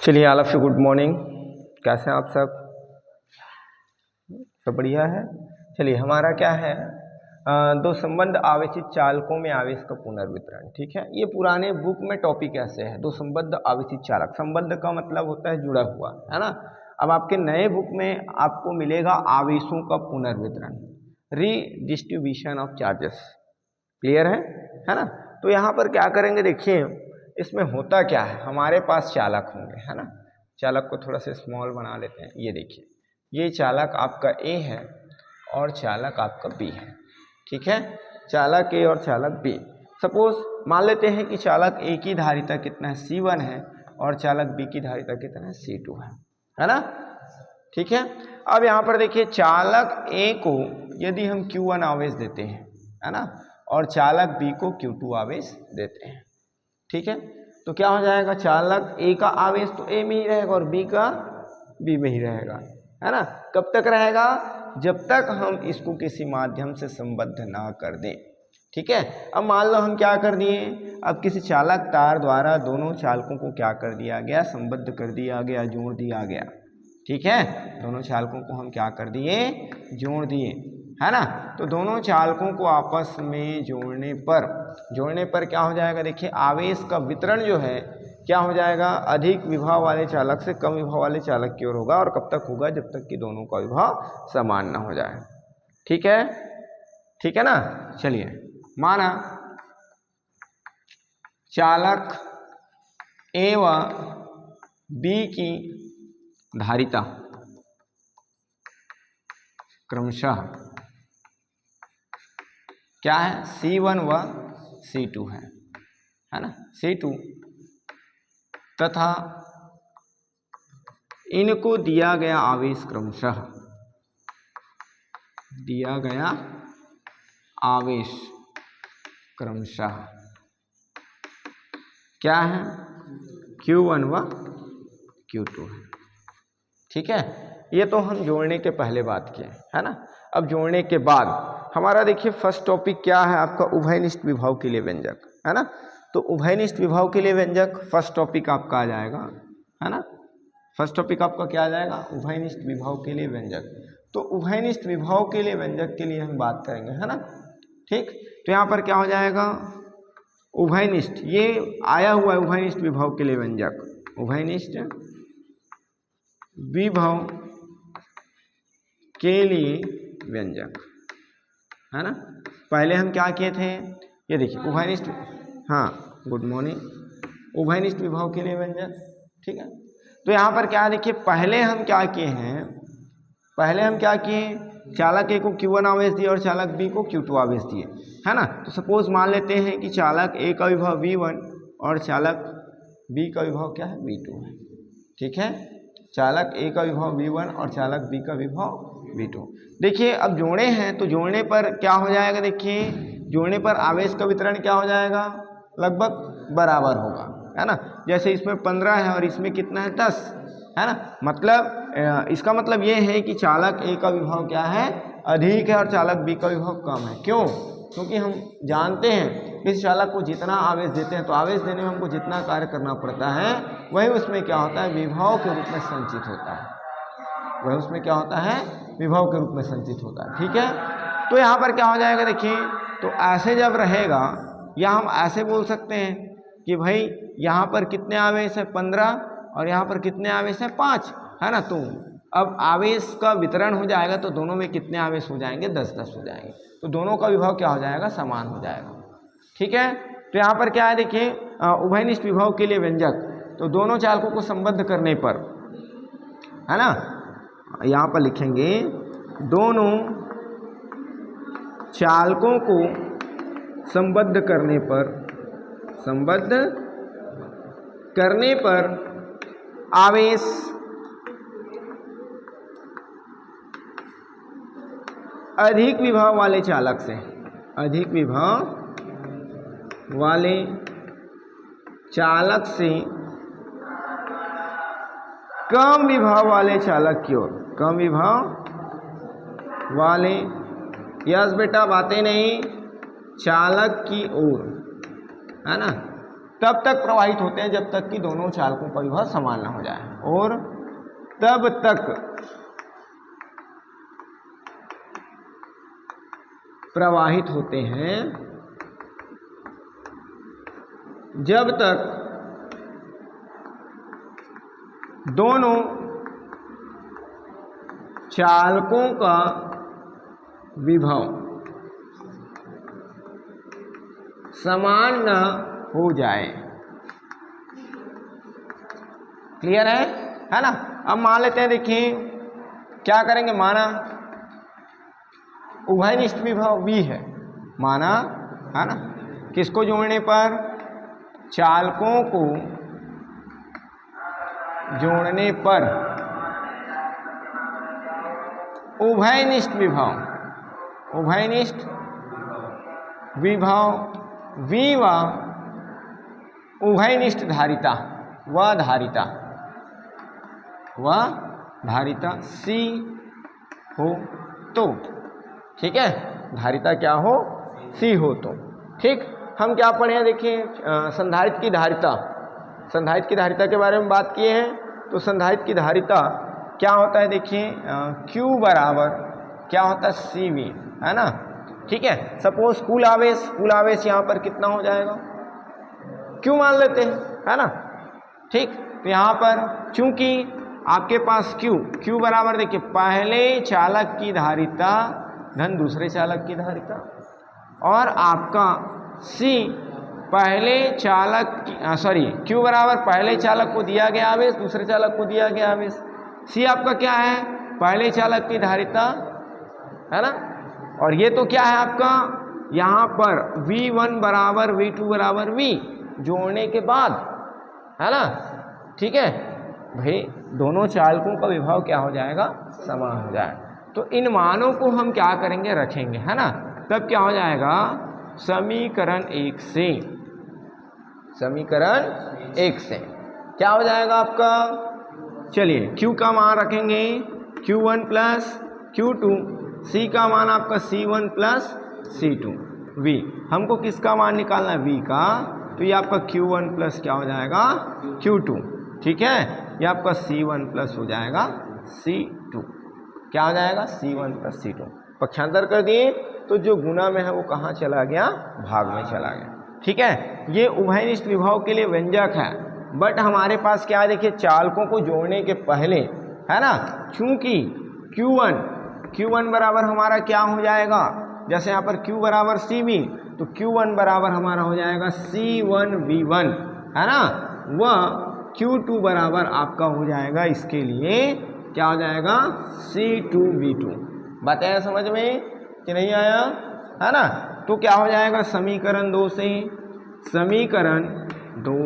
चलिए all of you good morning. कैसे हैं आप सब बढ़िया है। चलिए हमारा क्या है, दो संबंध आवेशित चालकों में आवेश का पुनर्वितरण। ठीक है, ये पुराने बुक में टॉपिक ऐसे है, दो संबंध आवेशित चालक। संबंध का मतलब होता है जुड़ा हुआ, है ना। अब आपके नए बुक में आपको मिलेगा आवेशों का पुनर्वितरण, रीडिस्ट्रीब्यूशन ऑफ चार्जेस। क्लियर है ना। तो यहाँ पर क्या करेंगे, देखिए इसमें होता क्या है, हमारे पास चालक होंगे, है ना। चालक को थोड़ा सा स्मॉल बना लेते हैं। ये देखिए, ये चालक आपका ए है और चालक आपका बी है। ठीक है, चालक ए और चालक बी। सपोज मान लेते हैं कि चालक ए की धारिता कितना है, C1 है, और चालक बी की धारिता कितना है, C2 है ना। ठीक है, अब यहाँ पर देखिए चालक ए को यदि हम Q1 आवेश देते हैं, है ना, और चालक बी को Q2 आवेश देते हैं, ठीक है, तो क्या हो जाएगा, चालक ए का आवेश तो ए में ही रहेगा और बी का बी में ही रहेगा, है ना। कब तक रहेगा, जब तक हम इसको किसी माध्यम से संबद्ध ना कर दें। ठीक है, अब मान लो हम क्या कर दिए, अब किसी चालक तार द्वारा दोनों चालकों को क्या कर दिया गया, संबद्ध कर दिया गया, जोड़ दिया गया। ठीक है, दोनों चालकों को हम क्या कर दिए, जोड़ दिए, है ना। तो दोनों चालकों को आपस में जोड़ने पर क्या हो जाएगा, देखिए आवेश का वितरण जो है क्या हो जाएगा, अधिक विभव वाले चालक से कम विभव वाले चालक की ओर होगा। और कब तक होगा, जब तक कि दोनों का विभव समान ना हो जाए। ठीक है ना। चलिए माना चालक ए व बी की धारिता क्रमशः क्या है, C1 व C2 है ना, C2, तथा इनको दिया गया आवेश क्रमशः, दिया गया आवेश क्रमशः क्या है, Q1 व Q2 है। ठीक है, ये तो हम जोड़ने के पहले बात किए, है ना। अब जोड़ने के बाद हमारा देखिए फर्स्ट टॉपिक क्या है आपका, उभयनिष्ठ विभव के लिए व्यंजक, है ना। तो उभयनिष्ठ विभव के लिए व्यंजक फर्स्ट टॉपिक आपका आ जाएगा, है ना। फर्स्ट टॉपिक आपका क्या आ जाएगा, उभयनिष्ठ विभव के लिए व्यंजक। तो उभयनिष्ठ विभव के लिए व्यंजक के लिए हम बात करेंगे, है ना। ठीक, तो यहाँ पर क्या हो जाएगा, उभयनिष्ठ, ये आया हुआ है उभयनिष्ठ विभव के लिए व्यंजक, उभयनिष्ठ विभव के लिए व्यंजक, है ना। पहले हम क्या किए थे, ये देखिए उभयनिष्ठ, हाँ गुड मॉर्निंग, उभयनिष्ठ विभव के लिए व्यंजक। ठीक है, तो यहाँ पर क्या देखिए, पहले हम क्या किए, चालक ए को Q1 आवेश दिए और चालक बी को Q2 आवेश दिए, है ना। तो सपोज मान लेते हैं कि चालक ए का विभव V1 और चालक बी का विभव क्या है, V2 है। ठीक है, चालक ए का विभव V1 और चालक बी का विभव V2। देखिए अब जोड़े हैं तो जोड़ने पर क्या हो जाएगा, देखिए जोड़ने पर आवेश का वितरण क्या हो जाएगा, लगभग बराबर होगा, है ना। जैसे इसमें 15 है और इसमें कितना है, 10, है ना। मतलब इसका मतलब ये है कि चालक ए का विभव क्या है, अधिक है और चालक बी का विभव कम है। क्यों, क्योंकि हम जानते हैं इस चालक को जितना आवेश देते हैं तो आवेश देने में हमको जितना कार्य करना पड़ता है वही उसमें क्या होता है, विभव के रूप में संचित होता है, वही उसमें क्या होता है, विभव के रूप में संचित होता है। ठीक है, तो यहाँ पर क्या हो जाएगा, देखिए तो ऐसे जब रहेगा, या हम ऐसे बोल सकते हैं कि भाई यहाँ पर कितने आवेश है, 15, और यहाँ पर कितने आवेश है, 5, है ना। तो अब आवेश का वितरण हो जाएगा तो दोनों में कितने आवेश हो जाएंगे, 10-10 हो जाएंगे, तो दोनों का विभव क्या हो जाएगा, समान हो जाएगा। ठीक है, तो यहाँ पर क्या है, देखिए उभयनिष्ठ विभव के लिए व्यंजक, तो दोनों चालकों को संबद्ध करने पर, है ना, यहाँ पर लिखेंगे दोनों चालकों को संबद्ध करने पर आवेश अधिक विभव वाले चालक से, अधिक विभव वाले चालक से कम विभव वाले चालक की ओर, कम विभव वाले, यस बेटा बातें नहीं, चालक की ओर, है ना, तब तक प्रवाहित होते हैं जब तक कि दोनों चालकों का विभव समान ना हो जाए, और तब तक प्रवाहित होते हैं जब तक दोनों चालकों का विभव समान न हो जाए। क्लियर है ना। अब मान लेते हैं, देखिए क्या करेंगे, माना उभयनिष्ठ विभव V है, माना है ना, किसको जोड़ने पर, चालकों को जोड़ने पर उभयनिष्ठ विभव, उभयनिष्ठ विभव V व उभयनिष्ठ धारिता व धारिता C हो तो, ठीक है, धारिता क्या हो, C हो तो, ठीक। हम क्या पढ़े हैं, देखिए संधारित्र की धारिता, संधारित्र की धारिता के बारे में बात किए हैं। तो संधारित्र की धारिता क्या होता है, देखिए Q बराबर क्या होता है, CV, है ना, ठीक है। सपोज कुल आवेश यहाँ पर कितना हो जाएगा, Q मान लेते हैं, है ना, ठीक। तो यहाँ पर चूंकि आपके पास Q बराबर देखिए पहले चालक की धारिता धन दूसरे चालक की धारिता, और आपका C पहले चालक की Q बराबर पहले चालक को दिया गया आवेश, दूसरे चालक को दिया गया आवेश। C आपका क्या है, पहले चालक की धारिता, है ना, और ये तो क्या है आपका, यहाँ पर V1 बराबर V2 बराबर V जोड़ने के बाद, है ना, ठीक है भाई, दोनों चालकों का विभव क्या हो जाएगा, समान हो जाए। तो इन मानों को हम क्या करेंगे, रखेंगे, है ना, तब क्या हो जाएगा, समीकरण 1 से, समीकरण 1 से क्या हो जाएगा आपका, चलिए Q का मान रखेंगे Q1 प्लस Q2, C का मान आपका C1 प्लस C2, V हमको किसका मान निकालना है, V का, तो ये आपका Q1 प्लस क्या हो जाएगा, Q2, ठीक है, ये आपका C1 प्लस हो जाएगा C2, क्या हो जाएगा, C1 प्लस C2, पक्षांतर कर दिए तो जो गुना में है वो कहाँ चला गया, भाग में चला गया, ठीक है। ये उभयनिष्ठ विभव के लिए व्यंजक है, बट हमारे पास क्या है, देखिए चालकों को जोड़ने के पहले, है ना, चूंकि Q1 बराबर हमारा क्या हो जाएगा, जैसे यहाँ पर Q बराबर CV, तो Q1 बराबर हमारा हो जाएगा C1V1, है ना, वह Q2 बराबर आपका हो जाएगा, इसके लिए क्या हो जाएगा, C2V2। बात आया समझ में कि नहीं आया, है ना। तो क्या हो जाएगा, समीकरण 2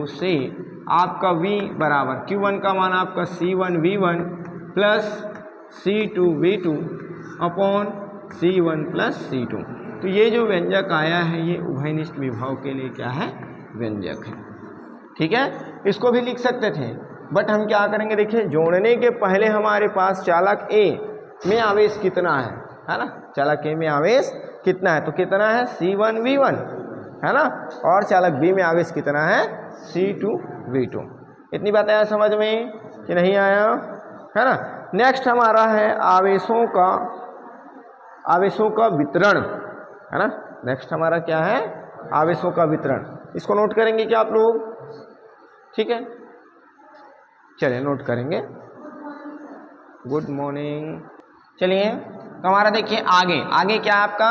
से आपका V बराबर Q1 का मान आपका C1V1 plus C2V2 upon C1 plus C2। तो ये जो व्यंजक आया है ये उभयनिष्ठ विभव के लिए क्या है, व्यंजक है, ठीक है। इसको भी लिख सकते थे, बट हम क्या करेंगे, देखिए जोड़ने के पहले हमारे पास चालक A में आवेश कितना है ना, चालक A में आवेश कितना है, तो कितना है, C1V1, है ना, और चालक B में आवेश कितना है, C2V2। इतनी बात आया समझ में कि नहीं आया, है ना। नेक्स्ट हमारा है आवेशों का वितरण, है ना, नेक्स्ट हमारा क्या है, आवेशों का वितरण। इसको नोट करेंगे क्या आप लोग, ठीक है, चलिए नोट करेंगे, गुड मॉर्निंग। चलिए तो हमारा देखिए आगे क्या आपका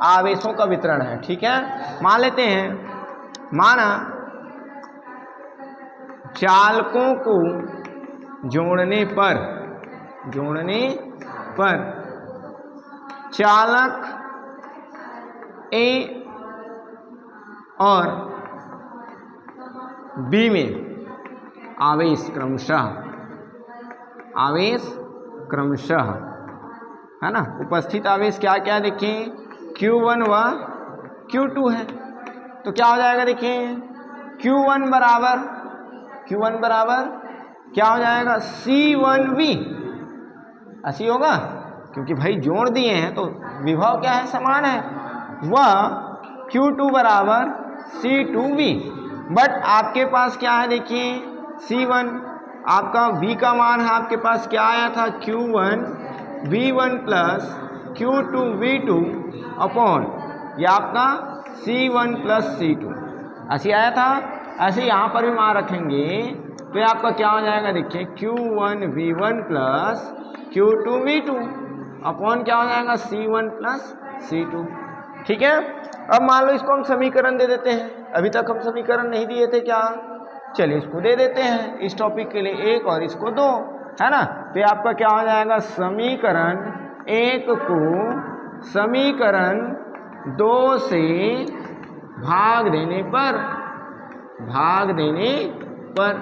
आवेशों का वितरण है, ठीक है। मान लेते हैं, माना चालकों को जोड़ने पर चालक A और B में आवेश क्रमशः, है ना, उपस्थित आवेश क्या क्या देखिए, Q1 व Q2 है, तो क्या हो जाएगा, देखिए Q1 बराबर क्या हो जाएगा, C1V, ऐसी होगा, क्योंकि भाई जोड़ दिए हैं तो विभव क्या है, समान है, वह Q2 बराबर C2V, बट आपके पास क्या है, देखिए C1 आपका V का मान है, आपके पास क्या आया था Q1 V1 plus Q2 V2 upon ये आपका C1 प्लस C2 ऐसे आया था। ऐसे यहाँ पर भी मान रखेंगे तो ये आपका क्या हो जाएगा, देखिए Q1 V1 plus Q2 V2 upon क्या हो जाएगा C1 प्लस C2। ठीक है, अब मान लो इसको हम समीकरण दे देते हैं, अभी तक हम समीकरण नहीं दिए थे क्या, चलिए इसको दे देते हैं इस टॉपिक के लिए 1 और इसको 2, है ना। तो ये आपका क्या हो जाएगा, समीकरण 1 को समीकरण 2 से भाग देने पर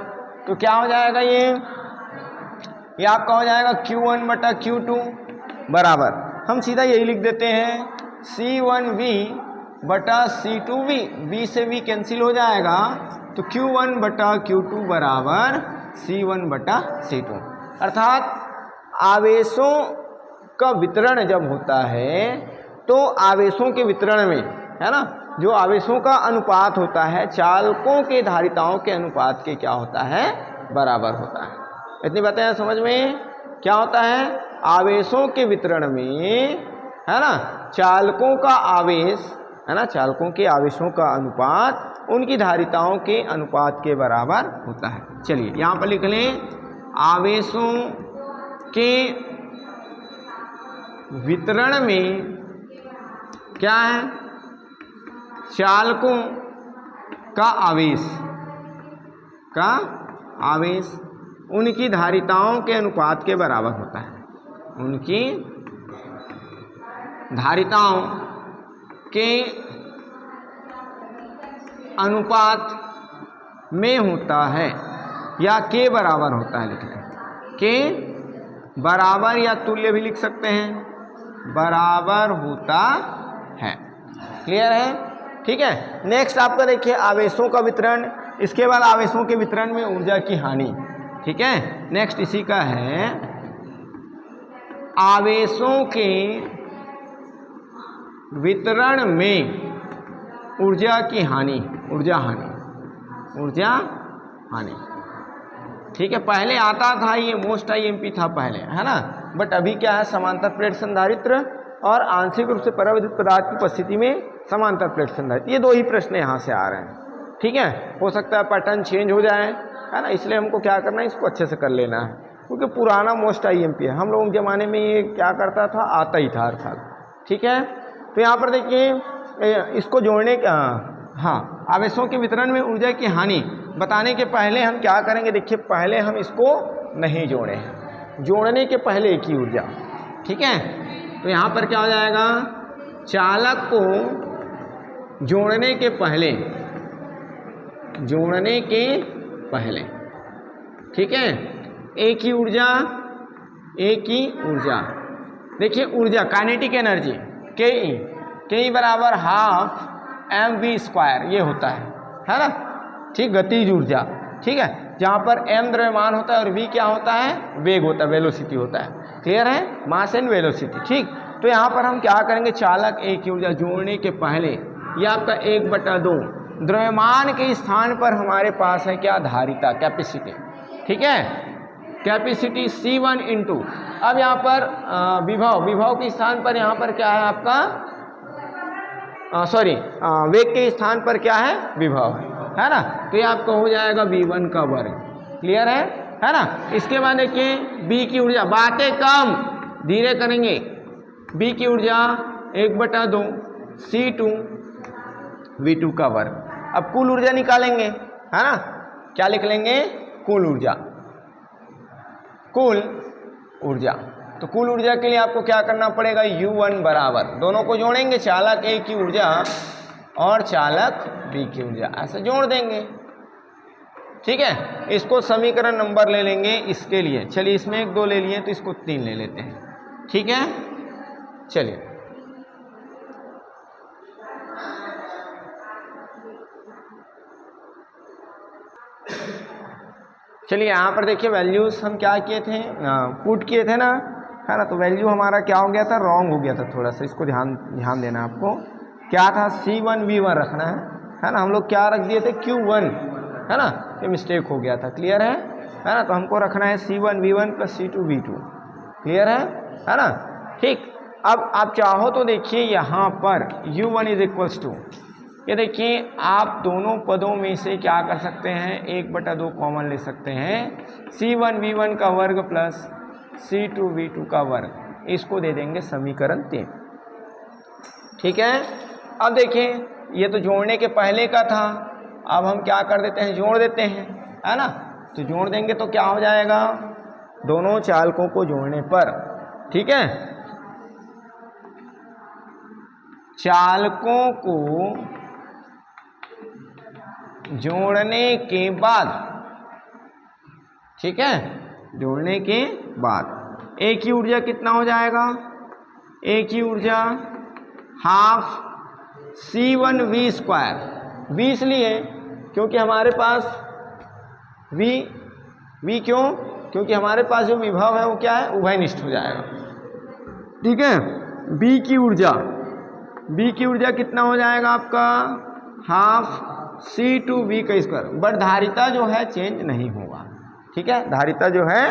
तो क्या हो जाएगा, ये आपका हो जाएगा Q1 बटा Q2 बराबर, हम सीधा यही लिख देते हैं C1V बटा C2V, V से V कैंसिल हो जाएगा तो Q1 बटा Q2 बराबर C1 बटा C2। अर्थात आवेशों का वितरण जब होता है तो आवेशों के वितरण में, है ना, जो आवेशों का अनुपात होता है चालकों के धारिताओं के अनुपात के क्या होता है, बराबर होता है। इतनी बातें समझ में क्या होता है, आवेशों के वितरण में, है ना, चालकों का आवेश, है ना, चालकों के आवेशों का अनुपात उनकी धारिताओं के अनुपात के बराबर होता है। चलिए यहाँ पर लिख लें, आवेशों के वितरण में क्या है, चालकों का आवेश उनकी धारिताओं के अनुपात के बराबर होता है, उनकी धारिताओं के अनुपात में होता है या के बराबर होता है, लिख लें के बराबर या तुल्य भी लिख सकते हैं, बराबर होता है। क्लियर है, ठीक है। नेक्स्ट आपका देखिए आवेशों का वितरण, इसके बाद आवेशों के वितरण में ऊर्जा की हानि। ठीक है, नेक्स्ट इसी का है आवेशों के वितरण में ऊर्जा की हानि, ऊर्जा हानि। ठीक है, पहले आता था ये मोस्ट IMP था पहले, है ना, बट अभी क्या है, समांतर प्लेट संधारित्र और आंशिक रूप से परावैद्युत पदार्थ की उपस्थिति में समांतर प्लेट संधारित्र, ये 2 ही प्रश्न यहाँ से आ रहे हैं। ठीक है, हो सकता है पैटर्न चेंज हो जाए, है ना, इसलिए हमको क्या करना है, इसको अच्छे से कर लेना है, क्योंकि पुराना मोस्ट IMP है, हम लोगों के ज़माने में ये क्या करता था, आता ही था हर साल। ठीक है, तो यहाँ पर देखिए इसको जोड़ने का, हाँ, आवेशों के वितरण में ऊर्जा की हानि बताने के पहले हम क्या करेंगे, देखिए पहले हम इसको नहीं जोड़े हैं, जोड़ने के पहले एक ही ऊर्जा। ठीक है, तो यहाँ पर क्या हो जाएगा, चालक को जोड़ने के पहले, ठीक है, एक ही ऊर्जा, देखिए ऊर्जा काइनेटिक एनर्जी के बराबर हाफ mv², ये होता है ना, ठीक, गतिज ऊर्जा। ठीक है, जहाँ पर m द्रव्यमान होता है और v क्या होता है, वेग होता है, वेलोसिटी होता है। क्लियर है, मास एंड वेलोसिटी। ठीक, तो यहाँ पर हम क्या करेंगे, चालक एक ही ऊर्जा जोड़ने के पहले ये आपका 1/2 द्रव्यमान के स्थान पर हमारे पास है क्या, धारिता, कैपेसिटी। ठीक है, कैपेसिटी C1 इंटू, अब यहाँ पर विभव के स्थान पर यहाँ पर क्या है आपका, वेग के स्थान पर क्या है, विभव है ना, तो ये आपका हो जाएगा V1 का वर्ग। क्लियर है ना। इसके बाद देखिए B की ऊर्जा, बातें कम धीरे करेंगे, B की ऊर्जा 1/2 C2 V2 का वर्ग। अब कुल ऊर्जा निकालेंगे, है ना, क्या लिख लेंगे, कुल ऊर्जा। तो कुल ऊर्जा के लिए आपको क्या करना पड़ेगा, U1 बराबर, दोनों को जोड़ेंगे, चालक A की ऊर्जा और चालक B की ऊर्जा, ऐसे जोड़ देंगे। ठीक है, इसको समीकरण नंबर ले लेंगे इसके लिए, चलिए इसमें 1 2 ले लिए तो इसको 3 ले लेते हैं। ठीक है, चलिए यहाँ पर देखिए वैल्यूज हम क्या किए थे, पुट किए थे ना, है ना, तो वैल्यू हमारा क्या हो गया था, रॉन्ग हो गया था थोड़ा सा, इसको ध्यान देना आपको। क्या था, C1 V1 रखना है ना, हम लोग क्या रख दिए थे Q1, है ना, ये मिस्टेक हो गया था, क्लियर है ना। तो हमको रखना है C1V1 प्लस C2V2, क्लियर है ना। ठीक, अब आप चाहो तो देखिए यहाँ पर U1 इज इक्वल्स टू, ये देखिए आप दोनों पदों में से क्या कर सकते हैं, 1/2 कॉमन ले सकते हैं, C1V1 का वर्ग प्लस C2V2 का वर्ग, इसको दे देंगे समीकरण 3। ठीक है, अब देखिए ये तो जोड़ने के पहले का था, अब हम क्या कर देते हैं, जोड़ देते हैं, है ना। तो जोड़ देंगे तो क्या हो जाएगा, दोनों चालकों को जोड़ने पर, ठीक है, चालकों को जोड़ने के बाद, ठीक है, जोड़ने के बाद ए की ऊर्जा कितना हो जाएगा, ए की ऊर्जा हाफ C1V स्क्वायर, V इसलिए क्योंकि हमारे पास V क्यों, क्योंकि हमारे पास जो विभव है वो क्या है, उभयनिष्ठ हो जाएगा, ठीक है। B की ऊर्जा कितना हो जाएगा आपका, हाफ C2V का स्क्वायर, बट धारिता जो है चेंज नहीं होगा, ठीक है, धारिता जो है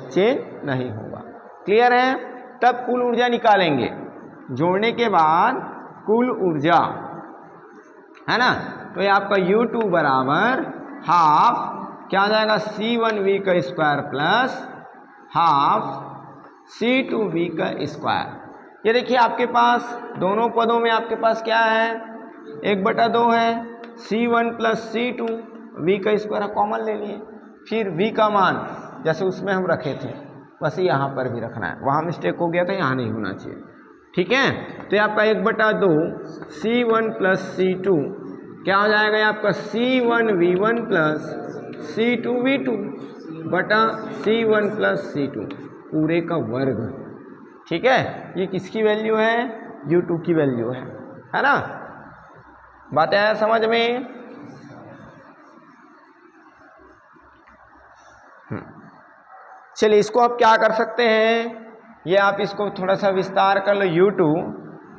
चेंज नहीं होगा, क्लियर है। तब कुल ऊर्जा निकालेंगे, जोड़ने के बाद कुल ऊर्जा, है ना, तो ये आपका U2 बराबर हाफ क्या हो जाएगा, C1V का स्क्वायर प्लस हाफ C2V का स्क्वायर। ये देखिए आपके पास दोनों पदों में आपके पास क्या है, 1/2 है, C1 प्लस C2, V का स्क्वायर कॉमन ले लिए, फिर V का मान जैसे उसमें हम रखे थे बस यहाँ पर भी रखना है, वहाँ मिस्टेक हो गया था, यहाँ नहीं होना चाहिए, ठीक है। तो ये आपका 1/2 C1 प्लस C2 क्या हो जाएगा, ये आपका C1V1 प्लस C2V2 बटा C1 प्लस C2 पूरे का वर्ग, ठीक है। ये किसकी वैल्यू है, U2 की वैल्यू है ना। बात आया समझ में। चलिए इसको आप क्या कर सकते हैं, ये आप इसको थोड़ा सा विस्तार कर लो, U2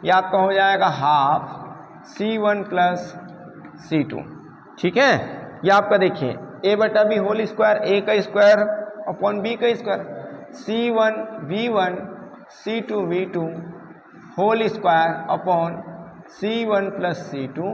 ये आपका हो जाएगा हाफ C1 प्लस C2, ठीक है। ये आपका देखिए A/B होल स्क्वायर, A का स्क्वायर अपॉन B का square, C1V1 C2V2 whole square upon C1 plus C2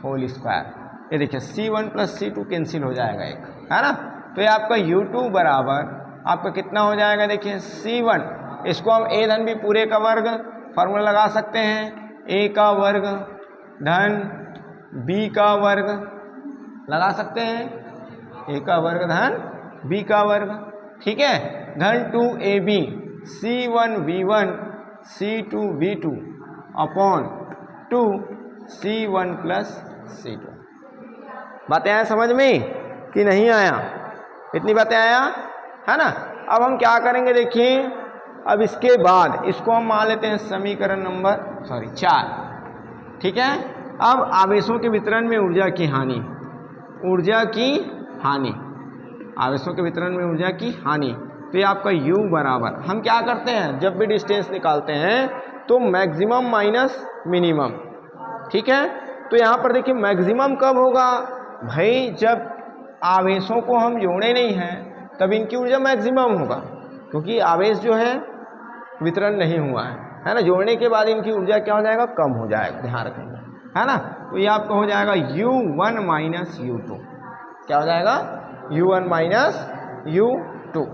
whole square. ये देखिए C1 प्लस C2 कैंसिल हो जाएगा एक, है ना। तो ये आपका U2 बराबर आपका कितना हो जाएगा, देखिए C1, इसको हम A धन B पूरे का वर्ग फॉर्मूला लगा सकते हैं, A का वर्ग धन B का वर्ग लगा सकते हैं, A का वर्ग धन B का वर्ग, ठीक है, धन 2AB C1V1 C2V2 upon 2 C1 plus C2। बातें आया समझ में कि नहीं आया, इतनी बातें आया, है ना। अब हम क्या करेंगे देखिए, अब इसके बाद इसको हम मान लेते हैं समीकरण नंबर 4, ठीक है। अब आवेशों के वितरण में ऊर्जा की हानि, आवेशों के वितरण में ऊर्जा की हानि, तो ये आपका U बराबर, हम क्या करते हैं जब भी डिस्टेंस निकालते हैं तो मैक्सिमम माइनस मिनिमम, ठीक है। तो यहाँ पर देखिए मैक्सिमम कब होगा भाई, जब आवेशों को हम जोड़े नहीं हैं तब इनकी ऊर्जा मैक्सिमम होगा, क्योंकि आवेश जो है वितरण नहीं हुआ है ना। जोड़ने के बाद इनकी ऊर्जा क्या हो जाएगा, कम हो जाएगा, ध्यान रखना, है ना। तो ये आपका हो जाएगा U1 माइनस U2, क्या हो जाएगा, U1 माइनस U2,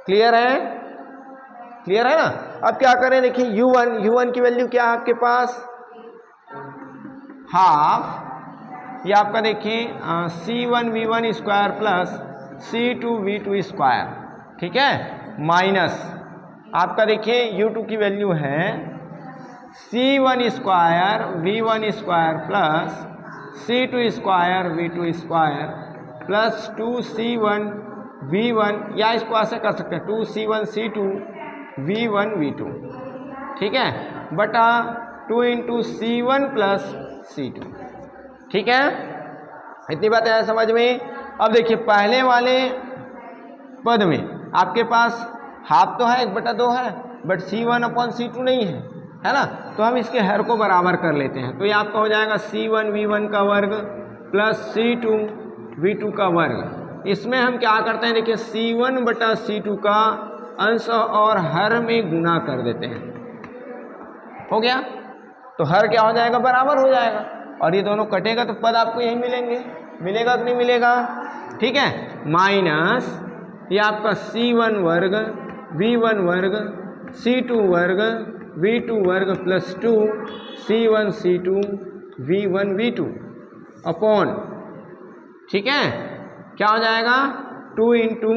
क्लियर है ना। अब क्या करें देखिए, U1 की वैल्यू क्या है आपके पास, हाफ, ये आपका देखिए C1V1 square plus C2V2 square, ठीक है, माइनस आपका देखिए U2 की वैल्यू है C1 square V1 square plus C2 square V2 square plus 2C1 V1, या इसको ऐसे कर सकते हैं 2C1 C2 V1 V2, ठीक है, बटा 2 इंटू C1 प्लस C2, ठीक है। इतनी बातें हैं समझ में। अब देखिए पहले वाले पद में आपके पास हाफ तो है, 1/2 है, बट C1 अपॉन C2 नहीं है, है ना। तो हम इसके हर को बराबर कर लेते हैं, तो ये आपका हो जाएगा C1V1 का वर्ग प्लस C2V2 का वर्ग। इसमें हम क्या करते हैं, देखिए C1 बटा C2 का अंश और हर में गुना कर देते हैं, हो गया। तो हर क्या हो जाएगा, बराबर हो जाएगा, और ये दोनों कटेगा तो पद आपको यही मिलेंगे, मिलेगा कि नहीं मिलेगा, ठीक है। माइनस ये आपका C1 वर्ग V1 वर्ग C2 वर्ग V2 वर्ग plus 2 C1 C2 V1 V2 upon, ठीक है, क्या हो जाएगा 2 into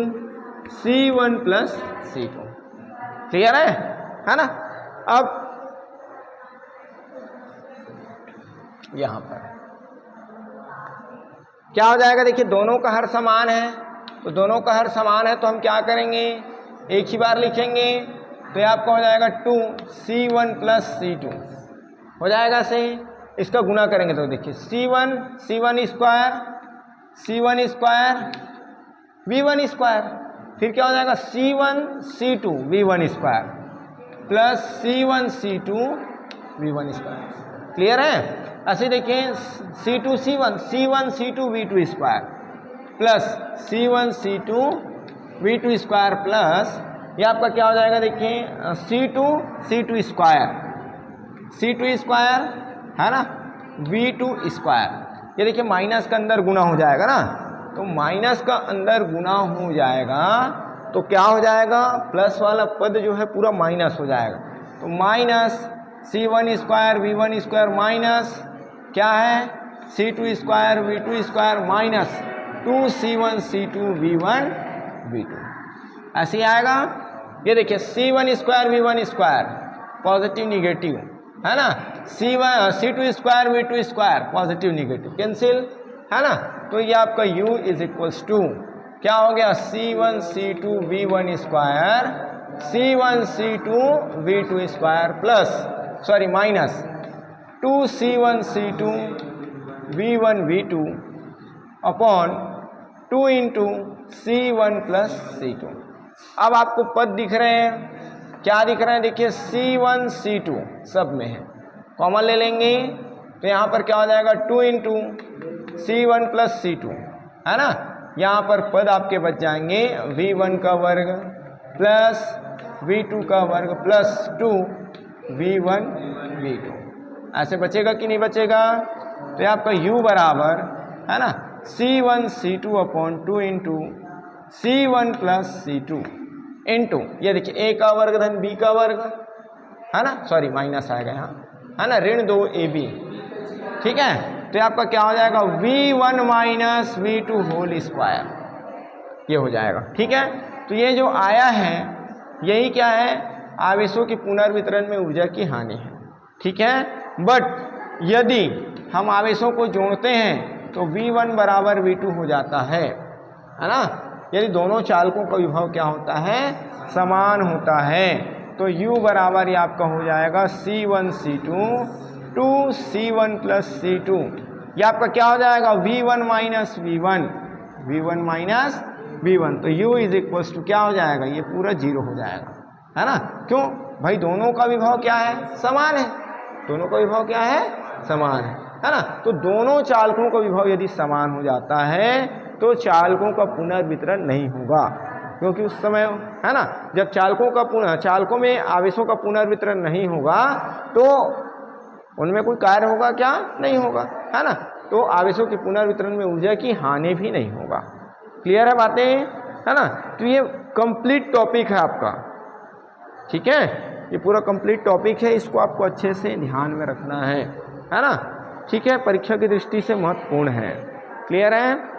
C1 plus C2। Clear है ना। अब यहां पर क्या हो जाएगा, देखिए दोनों का हर समान है, तो दोनों का हर समान है तो हम क्या करेंगे, एक ही बार लिखेंगे, तो ये आपका हो जाएगा 2C1 प्लस C2 हो जाएगा सही। इसका गुना करेंगे तो देखिए C1 स्क्वायर V1 स्क्वायर, फिर क्या हो जाएगा C1 C2 V1 square plus C1 C2 V1 square. Clear है। ऐसे देखिए C1 C2 V2 square plus C1 C2 V2 square plus ये आपका क्या हो जाएगा, देखिए C2 स्क्वायर है ना V2 स्क्वायर। ये देखिए माइनस का अंदर गुना हो जाएगा ना, तो माइनस का अंदर गुना हो जाएगा तो क्या हो जाएगा, प्लस वाला पद जो है पूरा माइनस हो जाएगा, तो minus C1 square V1 square minus क्या है C2 square V2 square minus 2C1 C2 V1 V2 ऐसे ही आएगा। ये देखिए C1 square V1 square positive negative है ना, C2 square V2 square positive negative cancel है ना, तो ये आपका U इज इक्वल्स टू क्या हो गया C1 C2 V1 square C1 C2 V2 square plus minus 2C1 C2 V1 V2 upon 2 into C1 plus C2। अब आपको पद दिख रहे हैं, क्या दिख रहे हैं, देखिए C1 C2 सब में है, कॉमन ले लेंगे तो यहाँ पर क्या हो जाएगा 2 इंटू C1 प्लस C2 है ना। यहाँ पर पद आपके बच जाएंगे V1 का वर्ग प्लस V2 का वर्ग प्लस 2 V1 V2 ऐसे बचेगा कि नहीं बचेगा, तो ये आपका U बराबर है ना C1 C2 upon 2 into C1 plus C2 into ये देखिए A का वर्ग धन B का वर्ग है ना, माइनस आएगा यहाँ है ना, ऋण 2 AB, ठीक है। तो ये आपका क्या हो जाएगा V1 minus V2 whole square, ये हो जाएगा, ठीक है। तो ये जो आया है यही क्या है, आवेशों की पुनर्वितरण में ऊर्जा की हानि है, ठीक है। बट यदि हम आवेशों को जोड़ते हैं तो V1 बराबर V2 हो जाता है ना, यदि दोनों चालकों का विभव क्या होता है, समान होता है, तो U बराबर ये आपका हो जाएगा C1 C2 2C1 plus C2, ये आपका क्या हो जाएगा V1 माइनस V1, तो U इज इक्वल्स टू क्या हो जाएगा, ये पूरा 0 हो जाएगा है ना। क्यों भाई, दोनों का विभव क्या है, समान है, दोनों का विभव क्या है, समान है ना। तो दोनों चालकों का विभव यदि समान हो जाता है तो चालकों का पुनर्वितरण नहीं होगा, क्योंकि उस समय है ना जब चालकों में आवेशों का पुनर्वितरण नहीं होगा तो उनमें कोई कार्य होगा क्या, नहीं होगा है ना, तो आवेशों के पुनर्वितरण में ऊर्जा की हानि भी नहीं होगा। क्लियर है बातें है ना। तो ये कंप्लीट टॉपिक है आपका, ठीक है, ये पूरा कंप्लीट टॉपिक है, इसको आपको अच्छे से ध्यान में रखना है ना, ठीक है, परीक्षा की दृष्टि से महत्वपूर्ण है। क्लियर है।